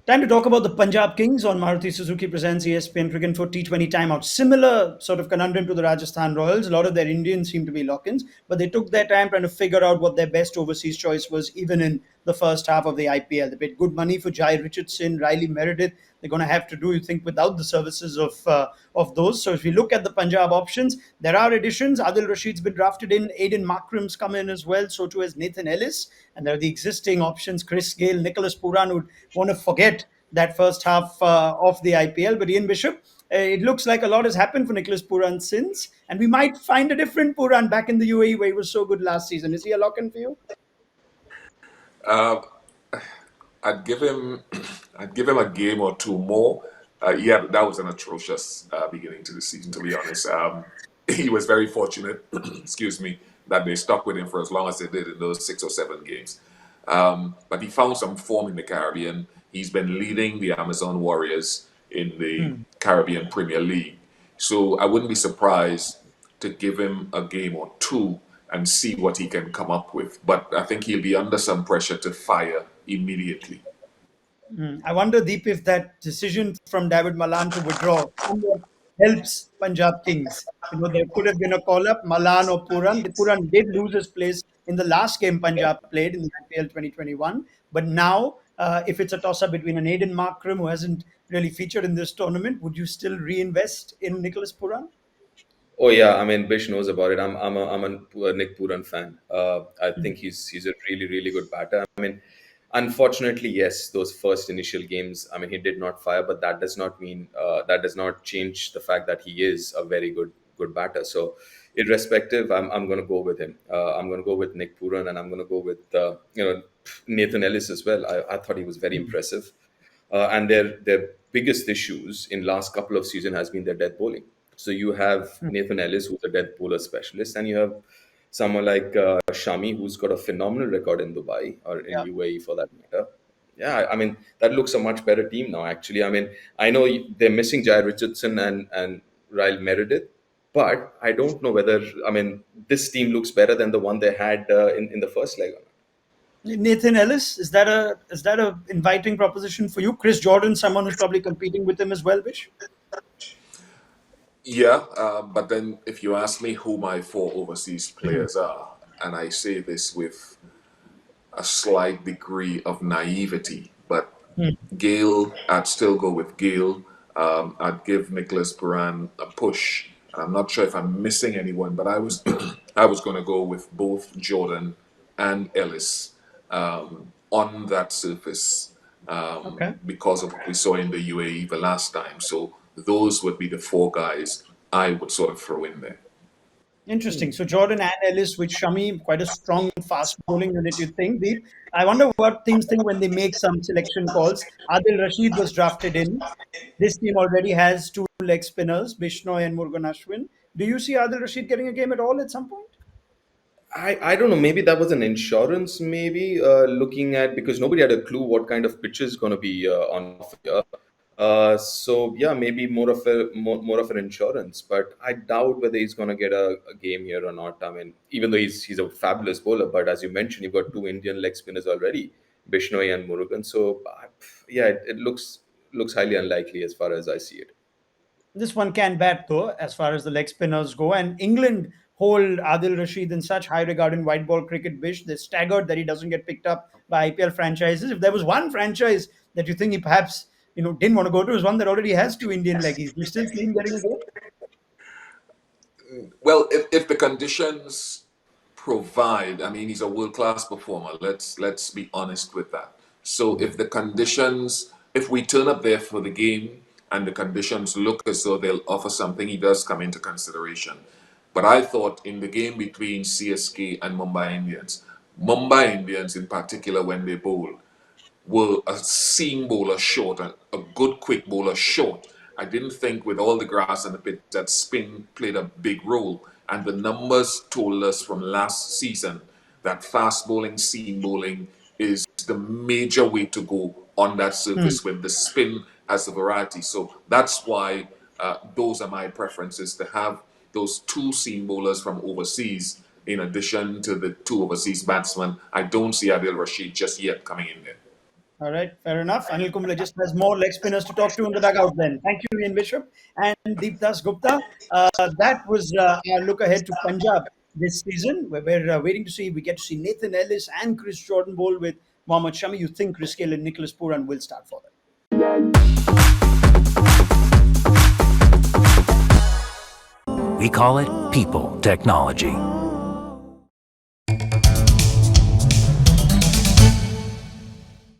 Time to talk about the Punjab Kings on Maruti Suzuki presents ESPNcricinfo T20 timeout. Similar sort of conundrum to the Rajasthan Royals. A lot of their Indians seem to be lock-ins, but they took their time trying to figure out what their best overseas choice was, even in the first half of the IPL. They paid good money for Jai Richardson, Riley Meredith. They're going to have to do, you think, without the services of those. So if we look at the Punjab options, there are additions. Adil Rashid's been drafted in. Aiden Markram's come in as well. So too has Nathan Ellis. And there are the existing options, Chris Gale, Nicholas Puran, who want to forget that first half of the IPL. But Ian Bishop, it looks like a lot has happened for Nicholas Puran since, and we might find a different Puran back in the UAE where he was so good last season. Is he a lock in for you? Uh, I'd give him, I'd give him a game or two more. Yeah, that was an atrocious beginning to the season. To be honest, he was very fortunate. Excuse me, that they stuck with him for as long as they did in those 6 or 7 games. But he found some form in the Caribbean. He's been leading the Amazon Warriors in the Caribbean Premier League. So I wouldn't be surprised to give him a game or two and see what he can come up with. But I think he'll be under some pressure to fire immediately. I wonder, Deep, if that decision from David Malan to withdraw somewhat helps Punjab Kings. You know, there could have been a call up, Malan or Puran. The Puran did lose his place in the last game Punjab played in the IPL 2021. But now, if it's a toss up between an Aiden Markram, who hasn't really featured in this tournament, would you still reinvest in Nicholas Puran? Oh yeah, I mean Bish knows about it. I'm a Nick Puran fan. I think he's a really good batter. I mean, unfortunately, yes, those first initial games. I mean, he did not fire, but that does not mean that does not change the fact that he is a very good batter. So, irrespective, I'm going to go with him. I'm going to go with Nick Puran, and I'm going to go with Nathan Ellis as well. I thought he was very impressive. And their biggest issues in last couple of season has been their death bowling. So you have Nathan Ellis, who's a death bowler specialist, and you have someone like Shami, who's got a phenomenal record in Dubai or in Yeah. UAE for that matter. Yeah, I mean that looks a much better team now. Actually, I mean I know they're missing Jai Richardson and Ryle Meredith, but I don't know whether I mean this team looks better than the one they had in the first leg. Nathan Ellis, is that a inviting proposition for you? Chris Jordan, someone who's probably competing with him as well, Vish? Yeah, but then if you ask me who my four overseas players are, and I say this with a slight degree of naivety, but Gale, I'd still go with Gale. I'd give Nicholas Puran a push. I'm not sure if I'm missing anyone, but I was I was going to go with both Jordan and Ellis on that surface Okay. because of what we saw in the UAE the last time. So those would be the four guys I would sort of throw in there. Interesting. So Jordan and Ellis with Shami, quite a strong fast bowling unit, you think, Deep. I wonder what teams think when they make some selection calls. Adil Rashid was drafted in. This team already has two leg spinners, Bishnoi and Murugan Ashwin. Do you see Adil Rashid getting a game at all at some point? I don't know. Maybe that was an insurance. Maybe looking at because nobody had a clue what kind of pitch is going to be on offer here. So yeah, maybe more of an insurance. But I doubt whether he's going to get a game here or not. I mean, even though he's a fabulous bowler, but as you mentioned, you've got two Indian leg spinners already, Bishnoi and Murugan. So yeah, it looks highly unlikely as far as I see it. This one can bat, though, as far as the leg spinners go. And England hold Adil Rashid in such high regard in white ball cricket, Bish. They're staggered that he doesn't get picked up by IPL franchises. If there was one franchise that you think he perhaps didn't want to go to, is one that already has two Indian leggies. Do you still see him getting a go? Well, if the conditions provide, I mean, he's a world class performer. Let's be honest with that. So if the conditions, if we turn up there for the game and the conditions look as though they'll offer something, he does come into consideration. But I thought in the game between CSK and Mumbai Indians in particular, when they bowl, were a seam bowler short, a good quick bowler short. I didn't think with all the grass and the pitch that spin played a big role. And the numbers told us from last season that fast bowling, seam bowling is the major way to go on that surface when the spin has a variety. So that's why those are my preferences to have those two seam bowlers from overseas in addition to the two overseas batsmen. I don't see Adil Rashid just yet coming in there. All right, fair enough. Anil Kumble just has more leg spinners to talk to in the dugout then. Thank you, Ian Bishop and Deep Dasgupta. That was our look ahead to Punjab this season. We're waiting to see, we get to see Nathan Ellis and Chris Jordan bowl with Mohammad Shami. You think Chris Gayle and Nicholas Pooran will start for them? We call it people technology.